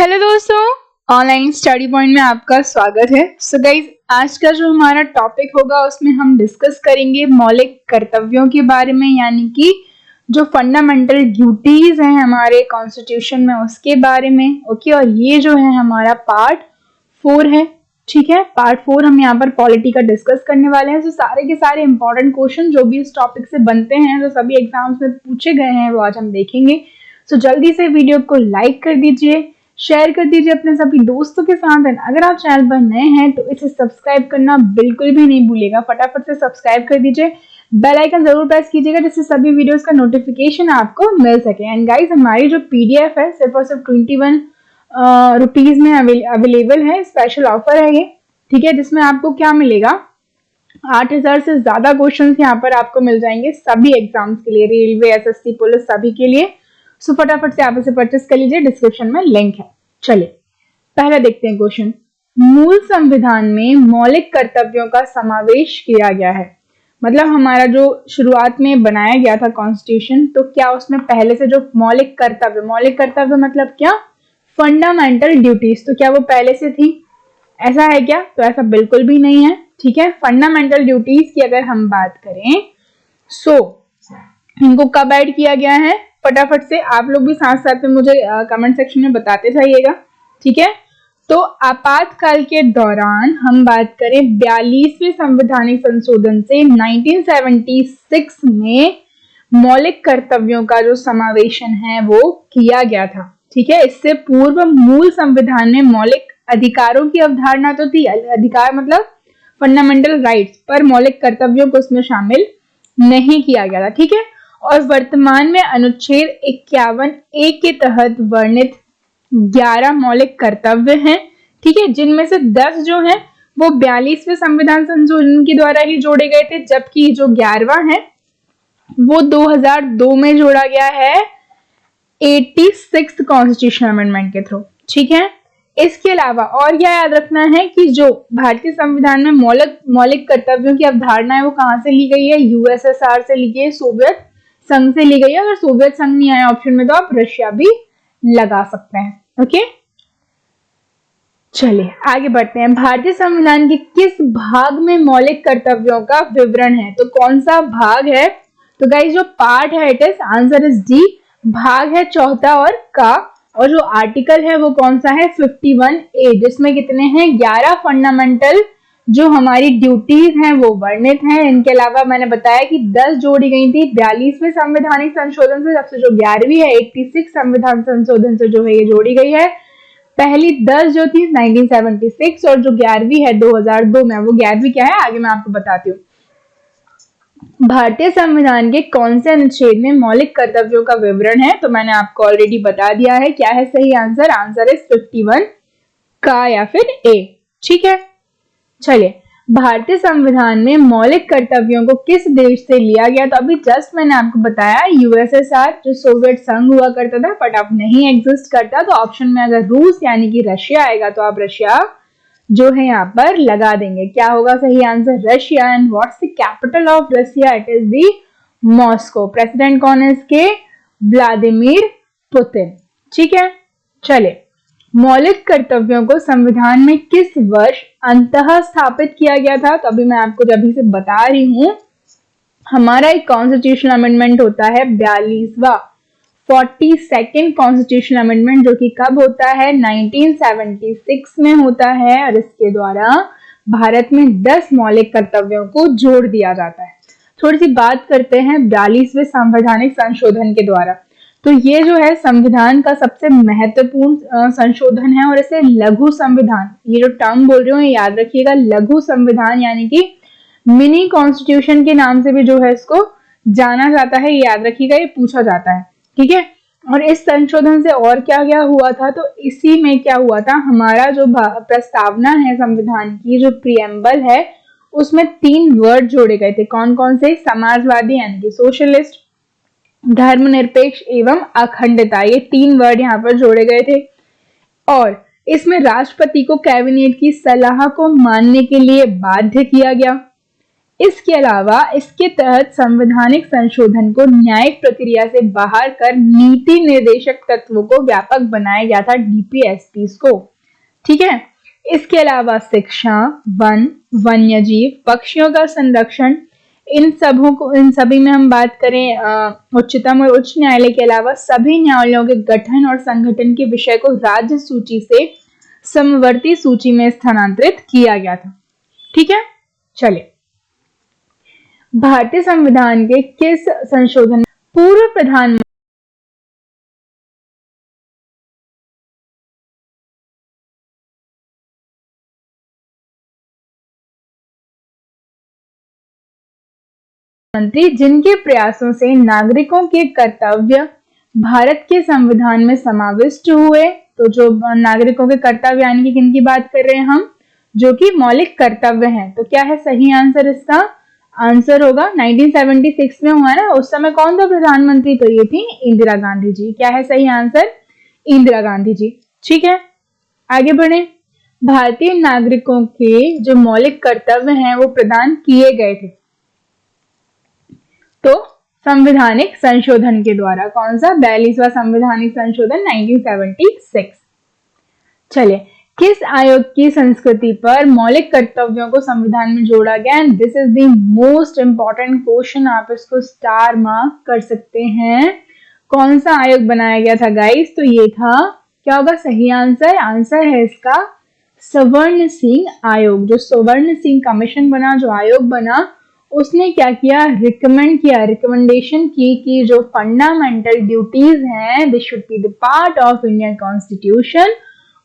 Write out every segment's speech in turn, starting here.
Hello दोस्तों, online study point में आपका स्वागत है। सो गाइज, आज का जो हमारा टॉपिक होगा उसमें हम डिस्कस करेंगे मौलिक कर्तव्यों के बारे में, यानी कि जो फंडामेंटल ड्यूटीज हैं हमारे कॉन्स्टिट्यूशन में उसके बारे में। ओके, और ये जो है हमारा पार्ट 4 है। ठीक है, पार्ट 4 हम यहाँ पर पॉलिटी का डिस्कस करने वाले हैं। तो सारे के सारे इंपॉर्टेंट क्वेश्चन जो भी इस टॉपिक से बनते हैं, जो सभी एग्जाम्स में पूछे गए हैं, वो आज हम देखेंगे। सो जल्दी से वीडियो को लाइक कर दीजिए, शेयर कर दीजिए अपने सभी दोस्तों के साथ। अगर आप चैनल पर नए हैं तो इसे सब्सक्राइब करना बिल्कुल भी नहीं भूलिएगा। फटाफट से सब्सक्राइब कर दीजिए, बेल आइकन जरूर प्रेस कीजिएगा जिससे सभी वीडियोस का नोटिफिकेशन आपको मिल सके। एंड गाइस, हमारी जो पीडीएफ है सिर्फ और सिर्फ 21 रुपीज में अवेलेबल है। स्पेशल ऑफर है ये, ठीक है, जिसमें आपको क्या मिलेगा, 8000 से ज्यादा क्वेश्चन यहाँ पर आपको मिल जाएंगे सभी एग्जाम्स के लिए, रेलवे, एसएससी, पुलिस, सभी के लिए। सो फटाफट से आप इसे परचेस कर लीजिए, डिस्क्रिप्शन में लिंक है। चलिए पहले देखते हैं क्वेश्चन। मूल संविधान में मौलिक कर्तव्यों का समावेश किया गया है। मतलब हमारा जो शुरुआत में बनाया गया था कॉन्स्टिट्यूशन, तो क्या उसमें पहले से जो मौलिक कर्तव्य मतलब क्या, फंडामेंटल ड्यूटीज, तो क्या वो पहले से थी? ऐसा है क्या? तो ऐसा बिल्कुल भी नहीं है। ठीक है, फंडामेंटल ड्यूटीज की अगर हम बात करें, सो इनको कब ऐड किया गया है? फटाफट से आप लोग भी साथ साथ में मुझे कमेंट सेक्शन में बताते जाइएगा। ठीक है, तो आपातकाल के दौरान हम बात करें 42वें संवैधानिक संशोधन से 1976 में मौलिक कर्तव्यों का जो समावेशन है वो किया गया था। ठीक है, इससे पूर्व मूल संविधान में मौलिक अधिकारों की अवधारणा तो थी, अधिकार मतलब फंडामेंटल राइट्स, पर मौलिक कर्तव्यों को उसमें शामिल नहीं किया गया था। ठीक है, और वर्तमान में अनुच्छेद 51A के तहत वर्णित 11 मौलिक कर्तव्य हैं। ठीक है, जिनमें से 10 जो हैं वो 42वें संविधान संशोधन के द्वारा ही जोड़े गए थे, जबकि जो 11वां है वो 2002 में जोड़ा गया है 86th कॉन्स्टिट्यूशन अमेंडमेंट के थ्रू। ठीक है, इसके अलावा और क्या याद रखना है कि जो भारतीय संविधान में मौलिक कर्तव्यों की अवधारणा है वो कहाँ से ली गई है? यूएसएसआर से ली गई है, सोवियत संघ से ली गई है। अगर सोवियत संघ नहीं आया ऑप्शन में तो आप रशिया भी लगा सकते हैं। ओके, चलिए आगे बढ़ते हैं। भारतीय संविधान के किस भाग में मौलिक कर्तव्यों का विवरण है? तो कौन सा भाग है? तो गाइस, जो पार्ट है it is answer is D, भाग है चौथा और का। और जो आर्टिकल है वो कौन सा है? 51A, जिसमें कितने हैं? 11 फंडामेंटल जो हमारी ड्यूटीज हैं वो वर्णित हैं। इनके अलावा मैंने बताया कि 10 जोड़ी गई थी 42वें संवैधानिक संशोधन से, सबसे जो 11वीं है 86 संविधान संशोधन से जो है ये जोड़ी गई है। पहली 10 जो थी 1976 और जो 11वीं है 2002 में। वो 11वीं क्या है आगे मैं आपको बताती हूँ। भारतीय संविधान के कौन से अनुच्छेद में मौलिक कर्तव्यों का विवरण है? तो मैंने आपको ऑलरेडी बता दिया है। क्या है सही आंसर? आंसर इज 51 का या फिर ए। ठीक है, चलिए भारतीय संविधान में मौलिक कर्तव्यों को किस देश से लिया गया? तो अभी जस्ट मैंने आपको बताया यूएसएसआर, जो सोवियत संघ हुआ करता था बट अब नहीं एग्जिस्ट करता। तो ऑप्शन में अगर रूस यानी कि रशिया आएगा तो आप रशिया जो है यहाँ पर लगा देंगे। क्या होगा सही answer? Russia. And what's the capital of Russia? It is the Moscow. President कौन है इसके? Vladimir Putin. ठीक है, चलिए मौलिक कर्तव्यों को संविधान में किस वर्ष अंततः स्थापित किया गया था? तो अभी मैं आपको अभी से बता रही हूं, हमारा एक कॉन्स्टिट्यूशन अमेंडमेंट होता है 42वां 42nd कॉन्स्टिट्यूशन अमेंडमेंट, जो कि कब होता है? 1976 में होता है। और इसके द्वारा भारत में 10 मौलिक कर्तव्यों को जोड़ दिया जाता है। थोड़ी सी बात करते हैं 42वें संवैधानिक संशोधन के द्वारा। तो ये जो है संविधान का सबसे महत्वपूर्ण संशोधन है और इसे लघु संविधान, ये जो टर्म बोल रही हूँ याद रखिएगा, लघु संविधान यानी कि मिनी कॉन्स्टिट्यूशन के नाम से भी जो है इसको जाना जाता है। ये याद रखिएगा, ये पूछा जाता है। ठीक है, और इस संशोधन से और क्या क्या हुआ था? तो इसी में क्या हुआ था, हमारा जो प्रस्तावना है संविधान की, जो प्रियम्बल है, उसमें 3 वर्ड जोड़े गए थे। कौन कौन से? समाजवादी यानी कि सोशलिस्ट, धर्मनिरपेक्ष एवं अखंडता, ये 3 वर्ड यहाँ पर जोड़े गए थे। और इसमें राष्ट्रपति को कैबिनेट की सलाह को मानने के लिए बाध्य किया गया। इसके अलावा इसके तहत संवैधानिक संशोधन को न्यायिक प्रक्रिया से बाहर कर नीति निर्देशक तत्वों को व्यापक बनाया गया था, डीपीएसपीस को। ठीक है। इसके अलावा शिक्षा, वन, वन्यजीव, पक्षियों का संरक्षण, इन सभी में हम बात करें उच्चतम और उच्च न्यायालय के अलावा सभी न्यायालयों के गठन और संगठन के विषय को राज्य सूची से समवर्ती सूची में स्थानांतरित किया गया था। ठीक है। चलिए, भारतीय संविधान के किस संशोधन पूर्व प्रधानमंत्री जिनके प्रयासों से नागरिकों के कर्तव्य भारत के संविधान में समाविष्ट हुए, तो जो नागरिकों के कर्तव्य यानी कि किनकी बात कर रहे हैं हम, जो कि मौलिक कर्तव्य हैं। तो क्या है सही आंसर? इसका आंसर होगा 1976 में हुआ ना, उस समय कौन था प्रधानमंत्री? तो ये थी इंदिरा गांधी जी। क्या है सही आंसर? इंदिरा गांधी जी। ठीक है, आगे बढ़े। भारतीय नागरिकों के जो मौलिक कर्तव्य हैं वो प्रदान किए गए थे, तो संवैधानिक संशोधन के द्वारा। कौन सा? 42वां संवैधानिक संशोधन 1976। चलिए, किस आयोग की संस्कृति पर मौलिक कर्तव्यों को संविधान में जोड़ा गया? And this is the most important question, आप इसको स्टार मार्क कर सकते हैं। कौन सा आयोग बनाया गया था गाइस? तो ये था, क्या होगा सही आंसर? आंसर है इसका सवर्ण सिंह आयोग। जो सवर्ण सिंह कमीशन बना, जो आयोग बना, उसने क्या किया? रिकमेंडेशन की कि जो फंडामेंटल ड्यूटीज हैं they should be the part of Indian constitution.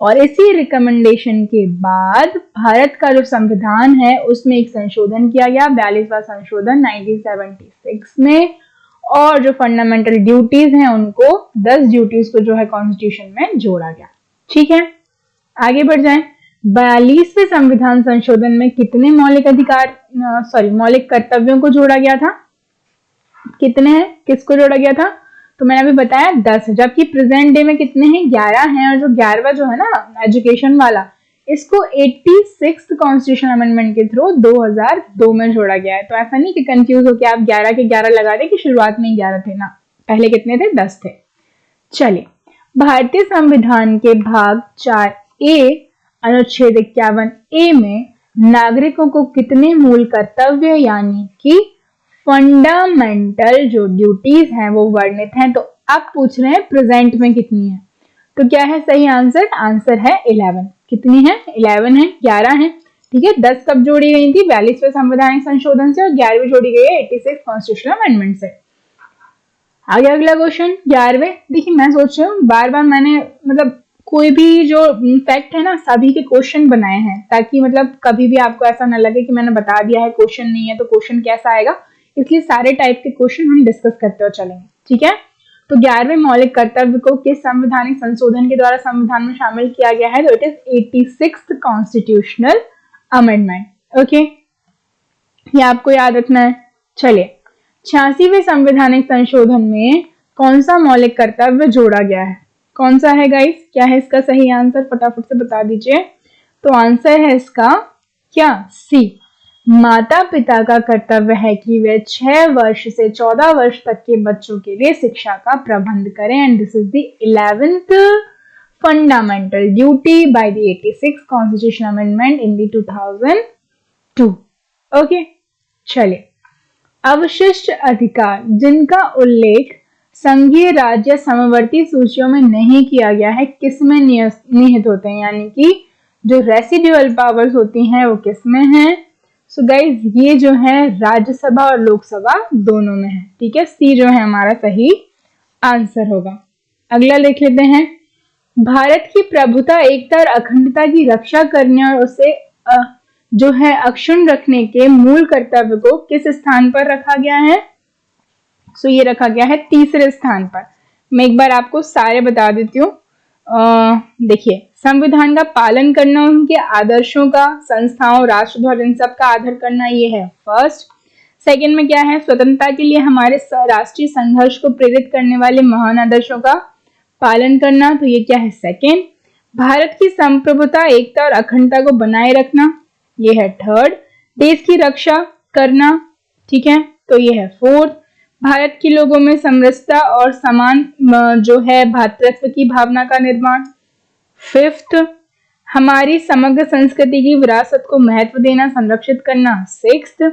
और इसी रिकमेंडेशन के बाद भारत का जो संविधान है उसमें एक संशोधन किया गया, 42वां संशोधन 1976 में। और जो फंडामेंटल ड्यूटीज हैं उनको 10 ड्यूटीज को जो है कॉन्स्टिट्यूशन में जोड़ा गया। ठीक है, आगे बढ़ जाएं। 42वें संविधान संशोधन में कितने मौलिक कर्तव्यों को जोड़ा गया था? कितने हैं? किसको जोड़ा गया था? तो मैंने अभी बताया 10, जबकि प्रेजेंट डे में कितने हैं? 11 हैं। और जो 11वां जो है ना एजुकेशन वाला, इसको 86th कॉन्स्टिट्यूशन अमेंडमेंट के थ्रू 2002 में जोड़ा गया है। तो ऐसा नहीं कि कंफ्यूज हो कि आप 11 के 11 लगा दें कि शुरुआत में ही 11 थे ना, पहले कितने थे? 10 थे। चलिए, भारतीय संविधान के भाग 4A अनुच्छेद 51A में नागरिकों को कितने मूल कर्तव्य यानी कि फंडामेंटल जो ड्यूटीज हैं वो वर्णित हैं? तो अब पूछ रहे हैं प्रेजेंट में कितनी है। तो क्या है सही आंसर? आंसर है 11। कितनी है? 11 है, 11 है। ठीक है, 10 कब जोड़ी गई थी? 42वें संवैधानिक संशोधन से, और 11वीं जोड़ी गई है 86 कॉन्स्टिट्यूशनल अमेंडमेंट से। आगे अगला क्वेश्चन 11वें। देखिए, मैं सोच रही हूँ बार बार मैंने मतलब कोई भी जो फैक्ट है ना सभी के क्वेश्चन बनाए हैं, ताकि मतलब कभी भी आपको ऐसा ना लगे कि मैंने बता दिया है क्वेश्चन नहीं है तो क्वेश्चन कैसा आएगा। इसलिए सारे टाइप के क्वेश्चन हम डिस्कस करते हुए चलेंगे। ठीक है, तो 11वें मौलिक कर्तव्य को किस संवैधानिक संशोधन के द्वारा संविधान में शामिल किया गया है? तो it is 86th constitutional amendment. Okay, ये आपको याद रखना है। चलिए, 86वें संवैधानिक संशोधन में कौन सा मौलिक कर्तव्य जोड़ा गया है? कौन सा है गाइस? क्या है इसका सही आंसर? फटाफट से बता दीजिए। तो आंसर है इसका क्या? सी। माता पिता का कर्तव्य है कि वे 6 वर्ष से 14 वर्ष तक के बच्चों के लिए शिक्षा का प्रबंध करें। And this is the 11th fundamental duty by the 86th constitution amendment in the 2002। Okay, चलिए, अवशिष्ट अधिकार जिनका उल्लेख संघीय राज्य समवर्ती सूचियों में नहीं किया गया है किसमें निहित होते हैं? यानी कि जो रेसिडुअल पावर्स होती हैं वो किसमें हैं? सो गाइज, ये जो है राज्यसभा और लोकसभा दोनों में है। ठीक है, सी जो है हमारा सही आंसर होगा। अगला लिख लेते हैं। भारत की प्रभुता, एकता और अखंडता की रक्षा करने और उसे जो है अक्षुण्ण रखने के मूल कर्तव्य को किस स्थान पर रखा गया है? सो ये रखा गया है 3रे स्थान पर। मैं एक बार आपको सारे बता देती हूँ। देखिए, संविधान का पालन करना, उनके आदर्शों का, संस्थाओं, राष्ट्रध्वज, इन सब का आदर करना, ये है फर्स्ट। सेकंड में क्या है? स्वतंत्रता के लिए हमारे राष्ट्रीय संघर्ष को प्रेरित करने वाले महान आदर्शों का पालन करना, तो ये क्या है? सेकंड। भारत की संप्रभुता, एकता और अखंडता को बनाए रखना, ये है थर्ड। देश की रक्षा करना, ठीक है, तो ये है 4th। भारत के लोगों में समरसता और समान जो है भ्रातृत्व की भावना का निर्माण। 5th, हमारी समग्र संस्कृति की विरासत को महत्व देना, संरक्षित करना। 6th,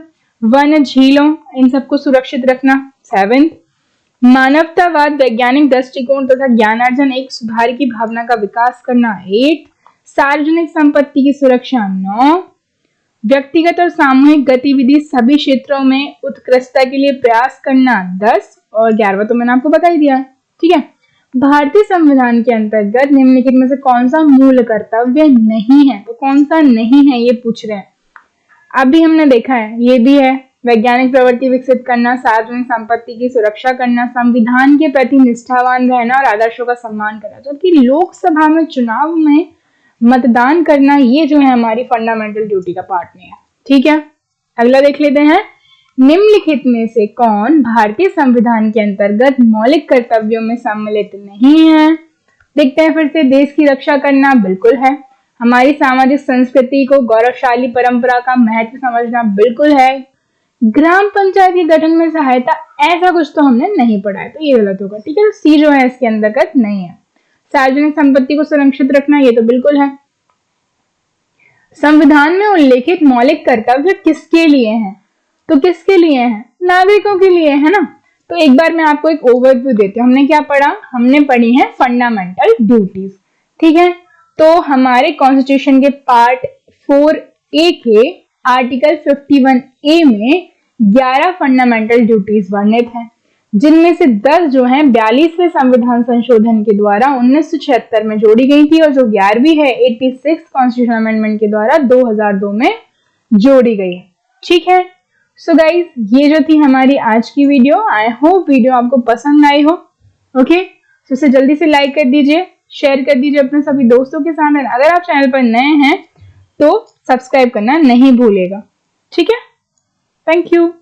वन झीलों इन सबको सुरक्षित रखना। 7th, मानवतावाद, वैज्ञानिक दृष्टिकोण तथा ज्ञानार्जन एक सुधार की भावना का विकास करना। 8th, सार्वजनिक संपत्ति की सुरक्षा। 9, व्यक्तिगत और सामूहिक गतिविधि सभी क्षेत्रों में उत्कृष्टता के लिए प्रयास करना। 10 और 11 तो मैंने आपको बता ही दिया, ठीक है। भारतीय संविधान के अंतर्गत निम्नलिखित में से कौन सा मूल कर्तव्य नहीं है, तो कौन सा नहीं है ये पूछ रहे हैं। अभी हमने देखा है, ये भी है, वैज्ञानिक प्रवृत्ति विकसित करना, सार्वजनिक संपत्ति की सुरक्षा करना, संविधान के प्रति निष्ठावान रहना और आदर्शों का सम्मान करना। जबकि लोकसभा में चुनाव में मतदान करना ये जो है हमारी फंडामेंटल ड्यूटी का पार्ट नहीं है, ठीक है। अगला देख लेते हैं, निम्नलिखित में से कौन भारतीय संविधान के अंतर्गत मौलिक कर्तव्यों में सम्मिलित नहीं है। देखते हैं फिर से, देश की रक्षा करना बिल्कुल है, हमारी सामाजिक संस्कृति को गौरवशाली परंपरा का महत्व समझना बिल्कुल है, ग्राम पंचायत के गठन में सहायता ऐसा कुछ तो हमने नहीं पढ़ा है, तो ये गलत होगा, ठीक है। तो सी जो है इसके अंतर्गत नहीं है। सार्वजनिक संपत्ति को सुरक्षित रखना ये तो बिल्कुल है। संविधान में उल्लेखित मौलिक कर्तव्य किसके लिए हैं, तो किसके लिए हैं, नागरिकों के लिए, है ना। तो एक बार मैं आपको एक ओवरव्यू देती हूँ। हमने क्या पढ़ा, हमने पढ़ी है फंडामेंटल ड्यूटीज, ठीक है। तो हमारे कॉन्स्टिट्यूशन के पार्ट 4A के आर्टिकल 51A में 11 फंडामेंटल ड्यूटीज वर्णित हैं, जिनमें से 10 जो हैं 42वें संविधान संशोधन के द्वारा 1976 में जोड़ी गई थी और जो 11वीं है 86 कॉन्स्टिट्यूशन अमेंडमेंट के द्वारा 2002 में जोड़ी गई है, ठीक है। सो गाइज, ये जो थी हमारी आज की वीडियो। आई होप वीडियो आपको पसंद आई हो, ओके। सो इसे जल्दी से लाइक कर दीजिए, शेयर कर दीजिए अपने सभी दोस्तों के साथ। अगर आप चैनल पर नए हैं तो सब्सक्राइब करना नहीं भूलेगा, ठीक है। Thank you.